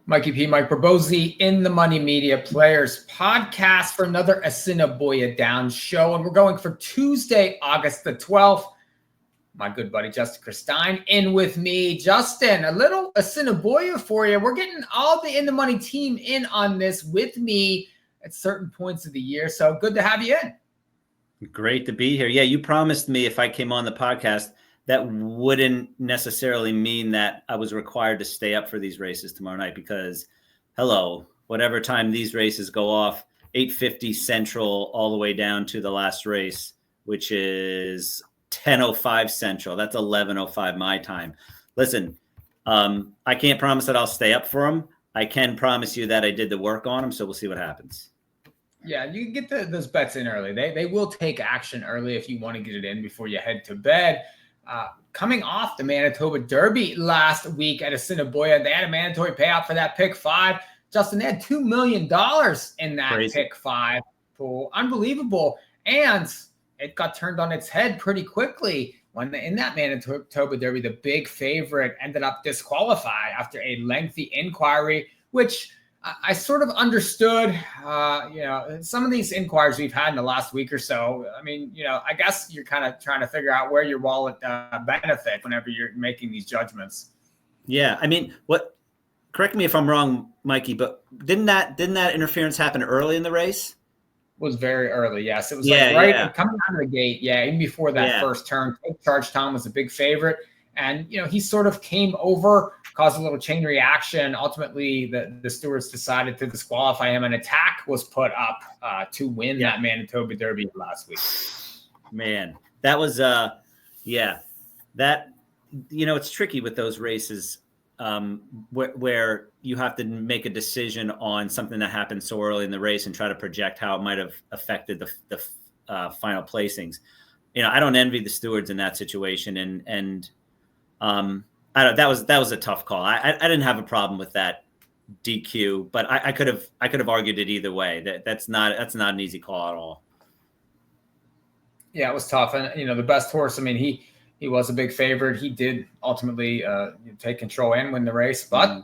Mikee P, Mike Barbozzi in the Money Media Players podcast for another Assiniboia Downs show. And we're going for Tuesday, August the 12th. My good buddy, Justin Christein, in with me. Justin, a little Assiniboia for you. We're getting all the In the Money team in on this with me at certain points of the year. So good to have you in. Great to be here. Yeah, you promised me if I came on the podcast, that wouldn't necessarily mean that I was required to stay up for these races tomorrow night because, whatever time these races go off, 8:50 Central all the way down to the last race, which is 10:05 Central. That's 11:05 my time. Listen, I can't promise that I'll stay up for them. I can promise you that I did the work on them, so we'll see what happens. Yeah, you can get those bets in early. They will take action early if you want to get it in before you head to bed. Coming off the Manitoba Derby last week at Assiniboia, they had a mandatory payout for that pick five. Justin, they had $2 million in that Crazy. Pick five pool. Unbelievable. And it got turned on its head pretty quickly when in that Manitoba Derby, the big favorite ended up disqualified after a lengthy inquiry, which I sort of understood, some of these inquiries we've had in the last week or so. I mean, I guess you're kind of trying to figure out where your wallet benefit whenever you're making these judgments. Yeah. I mean, correct me if I'm wrong, Mikey, but didn't that interference happen early in the race? It was very early. Yes. It was coming out of the gate. Yeah. Even before that first turn, Charge Tom was a big favorite. And, he sort of came over, caused a little chain reaction. Ultimately, the stewards decided to disqualify him. An attack was put up to win that Manitoba Derby last week. Man, that was, it's tricky with those races where you have to make a decision on something that happened so early in the race and try to project how it might have affected the final placings. I don't envy the stewards in that situation. And that was a tough call. I didn't have a problem with that DQ, but I could have argued it either way. That's not an easy call at all. Yeah, it was tough. And the best horse, I mean, he was a big favorite. He did ultimately take control and win the race, but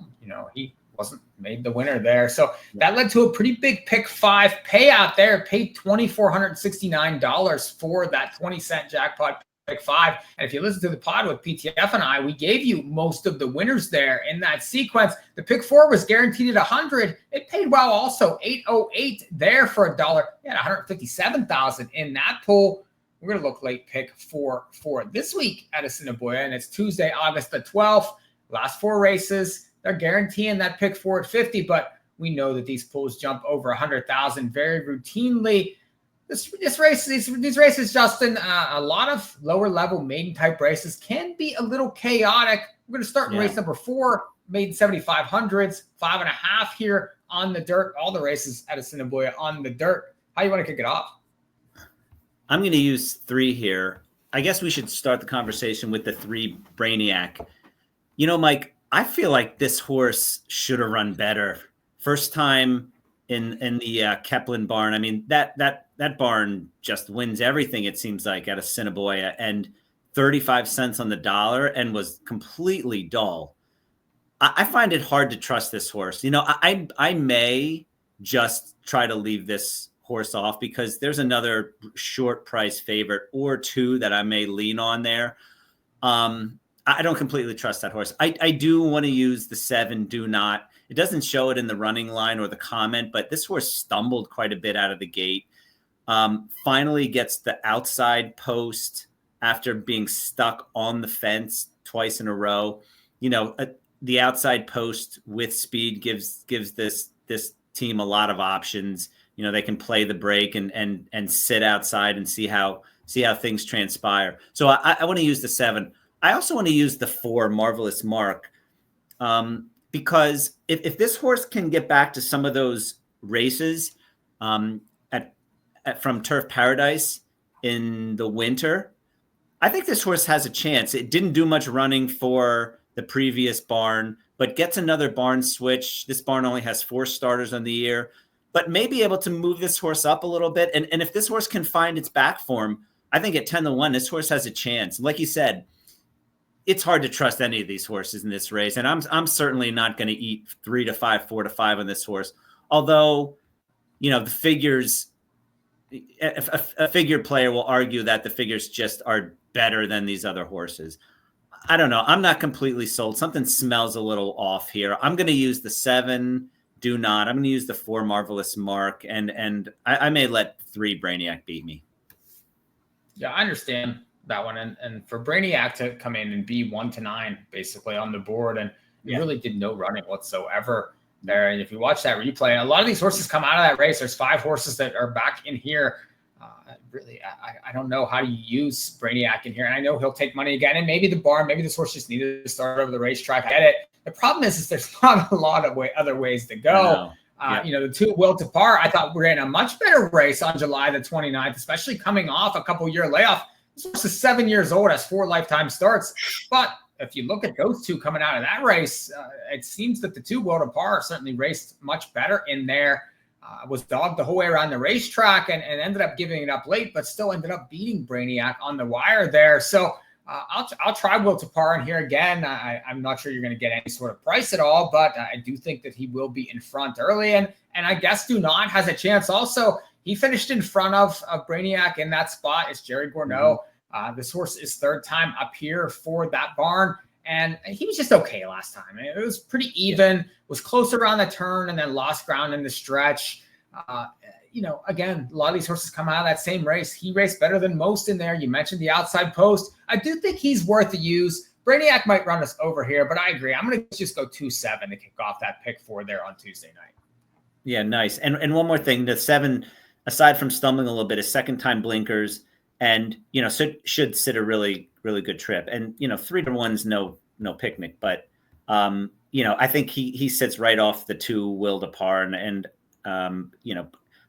he wasn't made the winner there. So that led to a pretty big pick five payout there. Paid $2,469 for that 20-cent jackpot pick five. And if you listen to the pod with PTF and I, we gave you most of the winners there in that sequence. The pick four was guaranteed at 100. It paid well also, 808 there for $1. You had 157,000 in that pool. We're going to look late pick four for this week at Assiniboia, and it's Tuesday, August the 12th. Last four races, they're guaranteeing that pick four at 50, but we know that these pools jump over 100,000 very routinely. These races, Justin, a lot of lower level maiden type races can be a little chaotic. We're going to start in race number 4, maiden 7,500s, 5.5 here on the dirt. All the races at Assiniboia on the dirt. How you want to kick it off? I'm going to use 3 here. I guess we should start the conversation with the 3 Brainiac. Mike, I feel like this horse should have run better. First time in the Keplin barn. I mean, that barn just wins everything, it seems like, at Assiniboia, and 35 cents on the dollar and was completely dull. I find it hard to trust this horse. I may just try to leave this horse off because there's another short price favorite or 2 that I may lean on there. I don't completely trust that horse. I do want to use the 7, Do Not. It doesn't show it in the running line or the comment, but this horse stumbled quite a bit out of the gate. Finally gets the outside post after being stuck on the fence twice in a row. The outside post with speed gives this team a lot of options. They can play the break and sit outside and see how things transpire. So I want to use the 7. I also want to use the 4, Marvelous Mark, because if this horse can get back to some of those races from Turf Paradise in the winter, I think this horse has a chance. It didn't do much running for the previous barn, but gets another barn switch. This barn only has 4 starters on the year, but may be able to move this horse up a little bit. And if this horse can find its back form, I think at 10-1, this horse has a chance. Like you said, it's hard to trust any of these horses in this race. And I'm certainly not going to eat 3 to 5, 4 to 5 on this horse. Although, the figures, a figure player will argue that the figures just are better than these other horses. I don't know. I'm not completely sold. Something smells a little off here. I'm going to use the 7 Do Not. I'm going to use the 4 Marvelous Mark, and I may let 3 Brainiac beat me. Yeah, I understand that one. And for Brainiac to come in and be 1 to 9 basically on the board, and he really did no running whatsoever there. And if you watch that replay, a lot of these horses come out of that race. There's 5 horses that are back in here. Really, I don't know how you use Brainiac in here. And I know he'll take money again. And maybe the barn, maybe this horse just needed to start over the racetrack. I get it. The problem is there's not a lot of other ways to go. The 2 Will to Par, I thought ran a much better race on July the 29th, especially coming off a couple-year layoff. This horse is 7 years old, has 4 lifetime starts. But if you look at those 2 coming out of that race, it seems that the 2 Will to Par certainly raced much better in there. Was dogged the whole way around the racetrack and ended up giving it up late, but still ended up beating Brainiac on the wire there. So I'll try Will to Par in here again. I'm not sure you're going to get any sort of price at all, but I do think that he will be in front early. And I guess Do Not has a chance also. He finished in front of Brainiac in that spot. It's Jerry Gourneau. This horse is 3rd time up here for that barn. And he was just okay last time. It was pretty even, was close around the turn, and then lost ground in the stretch. Again, a lot of these horses come out of that same race. He raced better than most in there. You mentioned the outside post. I do think he's worth the use. Brainiac might run us over here, but I agree. I'm going to just go 2-7 to kick off that pick 4 there on Tuesday night. Yeah, nice. And one more thing, the 7, aside from stumbling a little bit, is 2nd-time blinkers, and should sit a really, really good trip. And 3 to 1's no picnic, but I think he sits right off the 2 Will to Par, and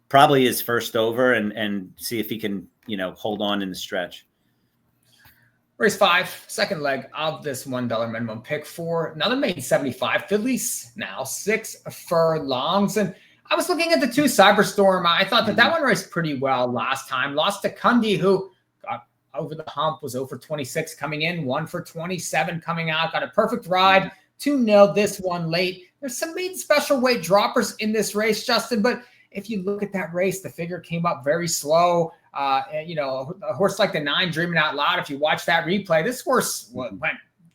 probably is first over, and see if he can hold on in the stretch. Race 5, second leg of this $1 minimum pick 4. Another made 75 fillies now 6 furlongs. And I was looking at the 2 Cyberstorm. I thought that one raced pretty well last time. Lost to Cundy, who got over the hump, was 0 for 26 coming in, 1 for 27 coming out, got a perfect ride. 2-0 this one late. There's some maiden special weight droppers in this race, Justin, but if you look at that race, the figure came up very slow. A horse like the 9 Dreaming Out Loud, if you watch that replay, this horse went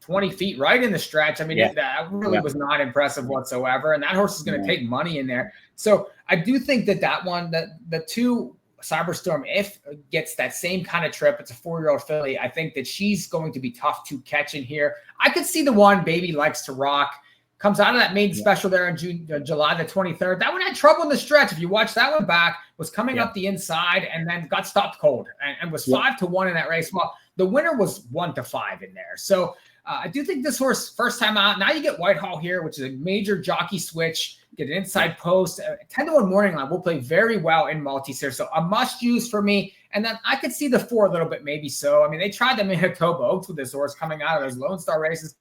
20 feet right in the stretch. I mean, that really was not impressive whatsoever. And that horse is going to take money in there. So I do think that one, the 2 Cyberstorm, if gets that same kind of trip, it's a 4-year-old filly. I think that she's going to be tough to catch in here. I could see the 1 Baby Likes to Rock. Comes out of that maiden special there in July the 23rd. That one had trouble in the stretch. If you watch that one back, was coming up the inside and then got stopped cold and was 5 to 1 in that race. Well, the winner was 1 to 5 in there. So I do think this horse, first time out. Now you get Whitehall here, which is a major jockey switch. Get an inside post. 10 to 1 morning line will play very well in multis here. So a must use for me. And then I could see the 4 a little bit, maybe so. I mean, they tried the Manitoba Oaks with this horse coming out of those Lone Star races.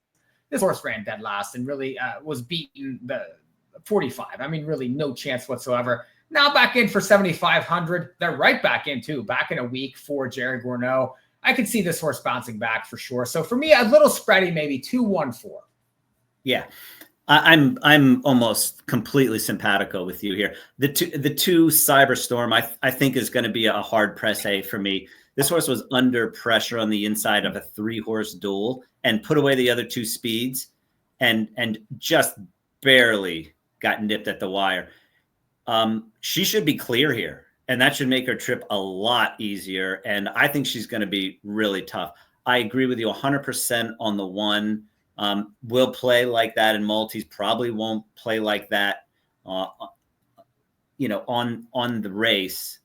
This horse ran dead last and really was beaten the 45. I mean, really no chance whatsoever. Now back in for 7,500. They're right back in too. Back in a week for Jerry Gourneau. I could see this horse bouncing back for sure. So for me, a little spready, maybe 2-1-4. Yeah, I'm almost completely simpatico with you here. The two Cyberstorm, I think is going to be a hard press A for me. This horse was under pressure on the inside of a 3-horse duel and put away the other 2 speeds and just barely got nipped at the wire. She should be clear here, and that should make her trip a lot easier. And I think she's going to be really tough. I agree with you 100% on the 1. Will play like that in multis, probably won't play like that, on the race.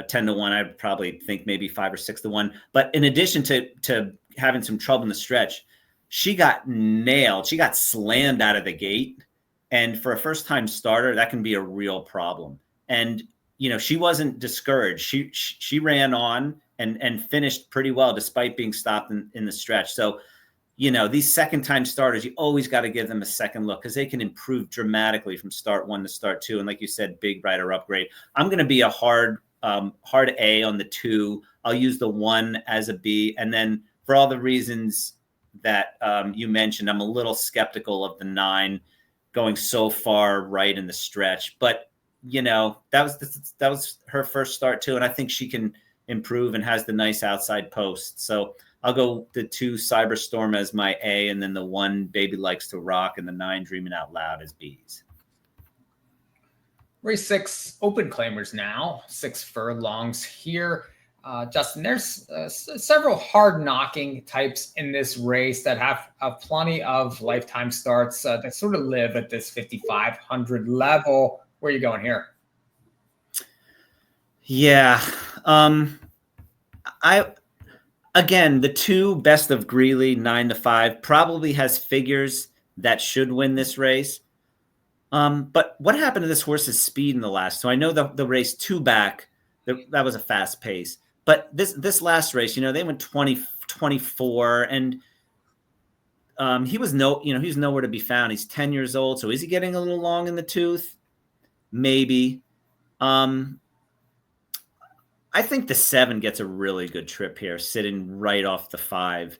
10 to 1, I'd probably think maybe 5 or 6 to 1. But in addition to having some trouble in the stretch, she got nailed. She got slammed out of the gate. And for a first-time starter, that can be a real problem. And, she wasn't discouraged. She ran on and finished pretty well despite being stopped in the stretch. So, these second-time starters, you always got to give them a second look because they can improve dramatically from start 1 to start 2. And like you said, big rider upgrade. I'm going to be a hard A on the 2. I'll use the 1 as a B. And then for all the reasons that you mentioned. I'm a little skeptical of the 9 going so far right in the stretch, but that was her first start too, and I think she can improve and has the nice outside post. So I'll go the 2 Cyberstorm as my A, and then the 1 Baby Likes to Rock, and the 9 Dreaming Out Loud as B's. Race 6 open claimers now, 6 furlongs here. Justin, there's several hard-knocking types in this race that have plenty of lifetime starts that sort of live at this 5,500 level. Where are you going here? Yeah. Again, the 2 Best of Greeley, 9-5, probably has figures that should win this race. But what happened to this horse's speed in the last? So I know the race 2 back, that was a fast pace. But this last race, they went 20-24, and he was he's nowhere to be found. He's 10 years old. So is he getting a little long in the tooth? Maybe. I think the 7 gets a really good trip here, sitting right off the 5.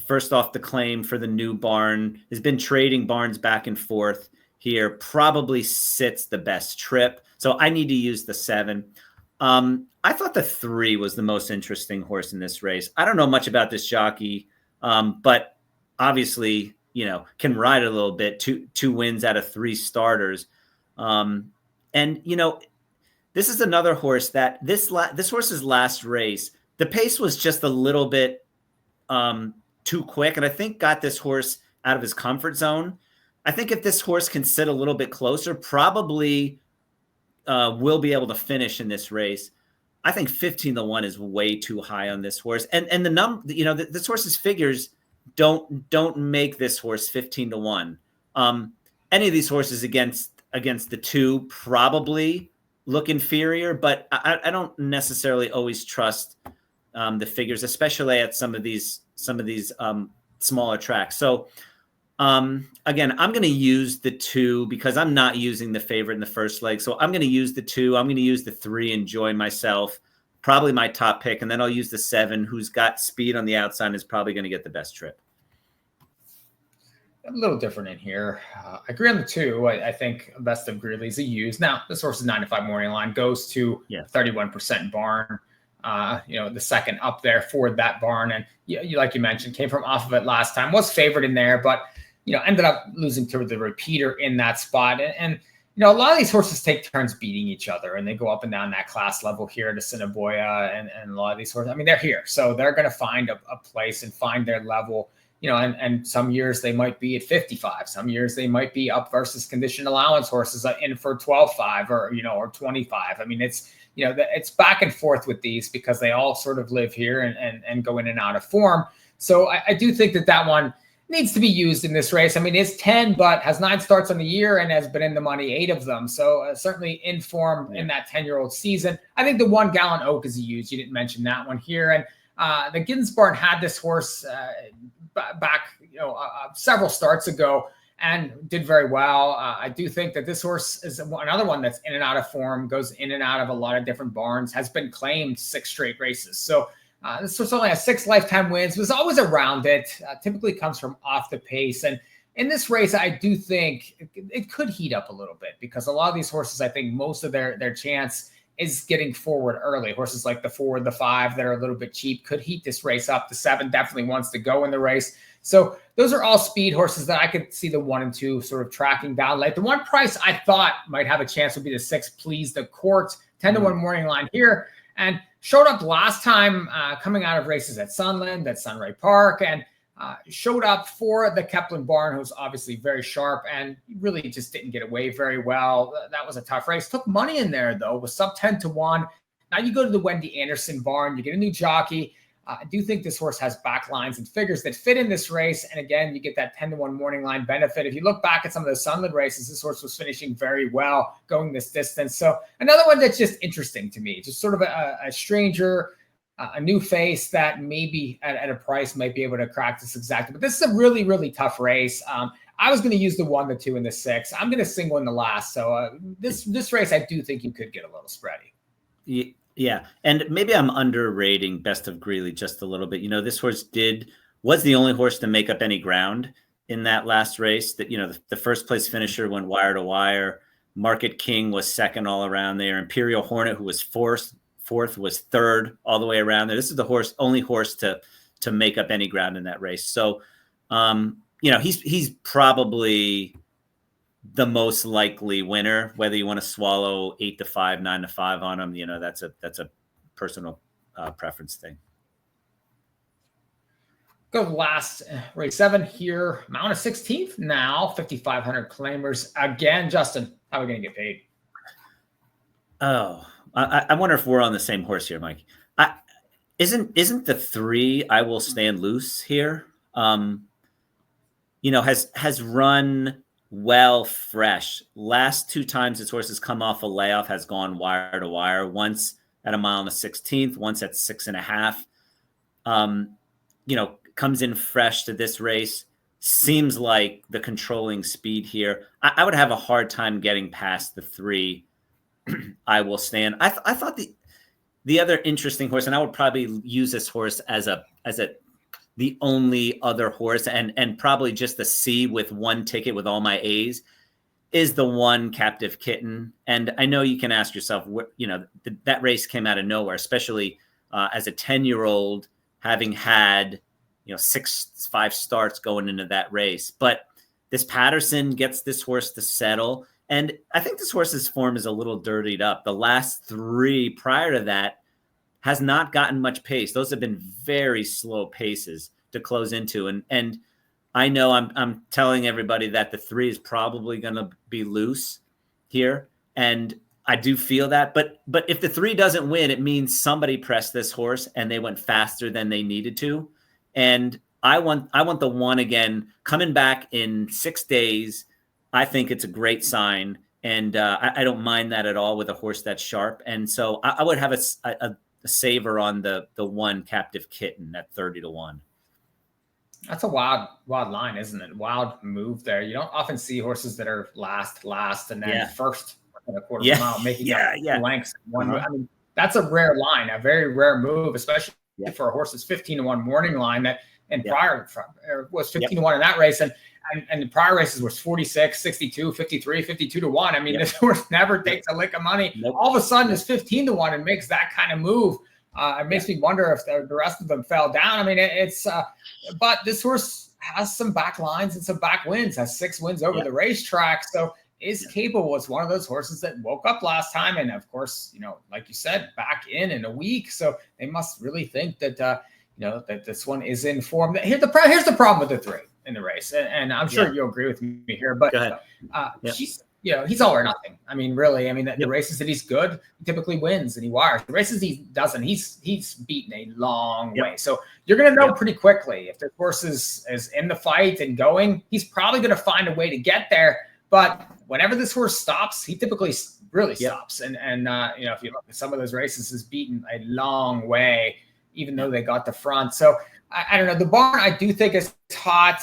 First off the claim for the new barn, has been trading barns back and forth here, probably sits the best trip. So I need to use the 7. I thought the 3 was the most interesting horse in this race. I don't know much about this jockey, but obviously, can ride a little bit. 2 wins out of 3 starters. This is another horse that this horse's last race, the pace was just a little bit too quick, and I think got this horse out of his comfort zone. I think if this horse can sit a little bit closer, probably will be able to finish in this race. I think 15-1 is way too high on this horse, and this horse's figures don't make this horse 15-1. Any of these horses against the 2 probably look inferior, but I don't necessarily always trust the figures, especially at some of these smaller tracks. So again, I'm going to use the 2 because I'm not using the favorite in the first leg. So I'm going to use the 2. I'm going to use the 3, Enjoy Myself, probably my top pick. And then I'll use the 7, who's got speed on the outside and is probably going to get the best trip. A little different in here. I agree on the 2. I think Best of Greeley's a use. Now, this horse's 9-5 morning line goes to 31% barn. The second up there for that barn. And you like you mentioned, came from off of it last time, was favored in there, but, ended up losing to the repeater in that spot. And a lot of these horses take turns beating each other, and they go up and down that class level here at Assiniboia. And a lot of these horses, they're here. So they're going to find a place and find their level. And some years they might be at 55. Some years they might be up versus condition allowance horses in for 12-5 or 25. It's back and forth with these because they all sort of live here and go in and out of form. So I do think that one needs to be used in this race. It's 10, but has 9 starts on the year and has been in the money 8 of them. So certainly in form in that 10-year-old season. I think the 1 Gallon Oak is a use. You didn't mention that one here. And the Giddens barn had this horse back, several starts ago and did very well. I do think that this horse is another one that's in and out of form, goes in and out of a lot of different barns, has been claimed 6 straight races. So this horse only has 6 lifetime wins, was always around it, typically comes from off the pace. And in this race, I do think it could heat up a little bit because a lot of these horses, I think most of their chance is getting forward early. Horses like the 4, the 5 that are a little bit cheap could heat this race up. The 7 definitely wants to go in the race. So those are all speed horses that I could see the 1 and 2 sort of tracking down late. The one price I thought might have a chance would be the 6, Please the Court, 10-1 morning line here, and showed up last time coming out of races at Sunland, at Sunray Park, and showed up for the Kepler barn, who's obviously very sharp and really just didn't get away very well. That was a tough race. Took money in there, though, was sub 10-1. Now you go to the Wendy Anderson barn, you get a new jockey. I do think this horse has back lines and figures that fit in this race. And again, you get that 10-1 morning line benefit. If you look back at some of the Sunland races, this horse was finishing very well going this distance. So another one that's just interesting to me, just sort of a stranger, a new face that maybe at a price might be able to crack this exactly. But this is a really, really tough race. I was going to use the 1, the 2, and the 6. I'm going to single in the last. So this race, I do think you could get a little spready. Yeah. And maybe I'm underrating Best of Greeley just a little bit. This horse did was the only horse to make up any ground in that last race. That, the first place finisher went wire to wire. Market King was second all around there. Imperial Hornet, who was fourth, was third all the way around there. This is the only horse to make up any ground in that race. So, he's probably the most likely winner. Whether you want to swallow 8-5, 9-5 on him, that's a personal preference thing. Go last race 7 here. Mount of 16th now, 5,500 claimers again. Justin, how are we going to get paid? Oh, I wonder if we're on the same horse here, Mike. Isn't the 3 I Will Stand Loose here? Has run well fresh. Last 2 times this horse has come off a layoff, has gone wire to wire. Once at a mile and a 16th, once at 6.5. Comes in fresh to this race. Seems like the controlling speed here. I would have a hard time getting past the 3 I Will Stand. I thought the other interesting horse, and I would probably use this horse as the only other horse, and probably just the C with 1 ticket with all my A's, is the 1 Captive Kitten. And I know you can ask yourself, that race came out of nowhere, especially as a 10-year-old, having had 5 starts going into that race. But this Patterson gets this horse to settle. And I think this horse's form is a little dirtied up. The last 3 prior to that has not gotten much pace. Those have been very slow paces to close into. And I know I'm telling everybody that the 3 is probably going to be loose here. And I do feel that. But if the 3 doesn't win, it means somebody pressed this horse and they went faster than they needed to. And I want the 1 again, coming back in 6 days. I think it's a great sign. And I don't mind that at all with a horse that's sharp. And so I would have a saver on the 1 Captive Kitten at 30-1. That's a wild line, isn't it? Wild move there. You don't often see horses that are last, and then first in a quarter of a mile, making up lengths. I mean, that's a rare line, a very rare move, especially for a horse that's 15-1 morning line that prior was 15-1 in that race. And the prior races was 46, 62, 53, 52-1. I mean, this horse never takes a lick of money. Nope. All of a sudden it's 15-1 and makes that kind of move. It makes me wonder if the rest of them fell down. I mean, but this horse has some back lines and some back wins, has 6 wins over the racetrack. So is capable. It's one of those horses that woke up last time. And of course, like you said, back in a week. So they must really think that, that this one is in form. Here's the problem with the 3 in the race. And I'm sure you'll agree with me here, but she's, he's all or nothing. I mean, really, the races that he's good, he typically wins and he wires. The races he doesn't, he's beaten a long way. So you're going to know pretty quickly if the horse is in the fight and going, he's probably going to find a way to get there. But whenever this horse stops, he typically really stops. And if you look at some of those races, he's beaten a long way, even though they got the front. So I don't know. The barn, I do think is hot.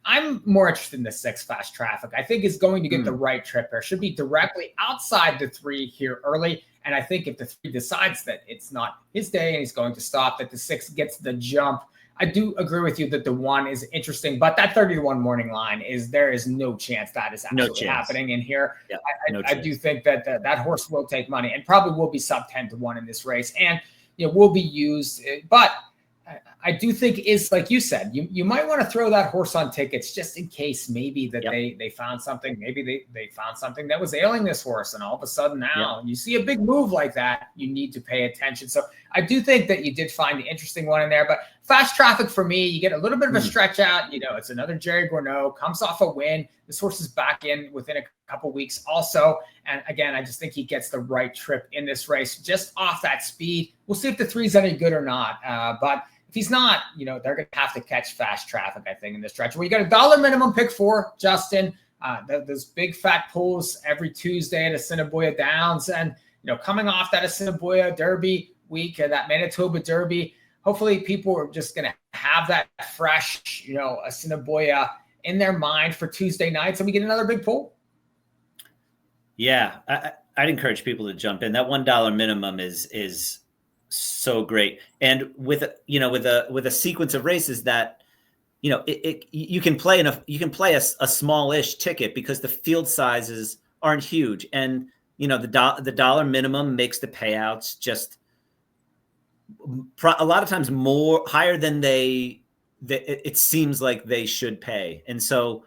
I'm more interested in the 6 Fast Traffic. I think it's going to get the right trip there. Should be directly outside the 3 here early. And I think if the 3 decides that it's not his day and he's going to stop, that the 6 gets the jump. I do agree with you that the 1 is interesting, but that 30-1 morning line there is no chance that is actually happening in here. Yeah, I do think that horse will take money and probably will be sub 10-1 in this race, and will be used. But I do think is like you said, you might want to throw that horse on tickets just in case maybe that they found something. Maybe they found something that was ailing this horse, and all of a sudden now you see a big move like that, you need to pay attention. So I do think that you did find the interesting one in there. But Fast Traffic for me, you get a little bit of a stretch out. It's another Jerry Gourneau, comes off a win. This horse is back in within a couple weeks also. And again, I just think he gets the right trip in this race just off that speed. We'll see if the 3's any good or not. But if he's not, they're going to have to catch Fast Traffic, I think, in this stretch. Well, you got $1 minimum pick 4, Justin. Those big fat pulls every Tuesday at Assiniboia Downs. And, coming off that Assiniboia Derby week, that Manitoba Derby, hopefully people are just going to have that fresh, Assiniboia in their mind for Tuesday nights, and we get another big pull. Yeah, I'd encourage people to jump in. That $1 minimum is So great. And with a sequence of races that, you can play a smallish ticket because the field sizes aren't huge, and the dollar minimum makes the payouts just a lot of times more higher than it seems like they should pay. And so,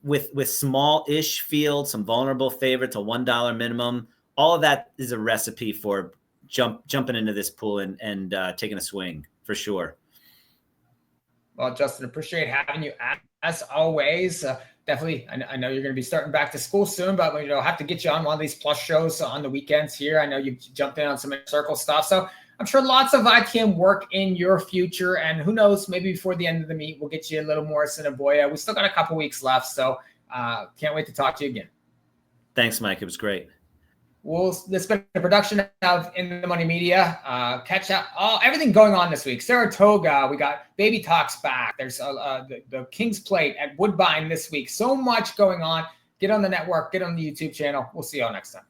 with small-ish field, some vulnerable favorites, a $1 minimum, all of that is a recipe for jumping into this pool and taking a swing for sure. Well, Justin, appreciate having you as always. Definitely, I know you're going to be starting back to school soon, but I'll have to get you on one of these plus shows on the weekends here. I know you've jumped in on some circle stuff, so I'm sure lots of ITM work in your future. And who knows, maybe before the end of the meet, we'll get you a little more Assiniboia. We still got a couple weeks left, so can't wait to talk to you again. Thanks, Mike. It was great. Well, this has been a production of In the Money Media. Catch up everything going on this week. Saratoga, we got Baby Talks back. There's the King's Plate at Woodbine this week. So much going on. Get on the network, get on the YouTube channel. We'll see y'all next time.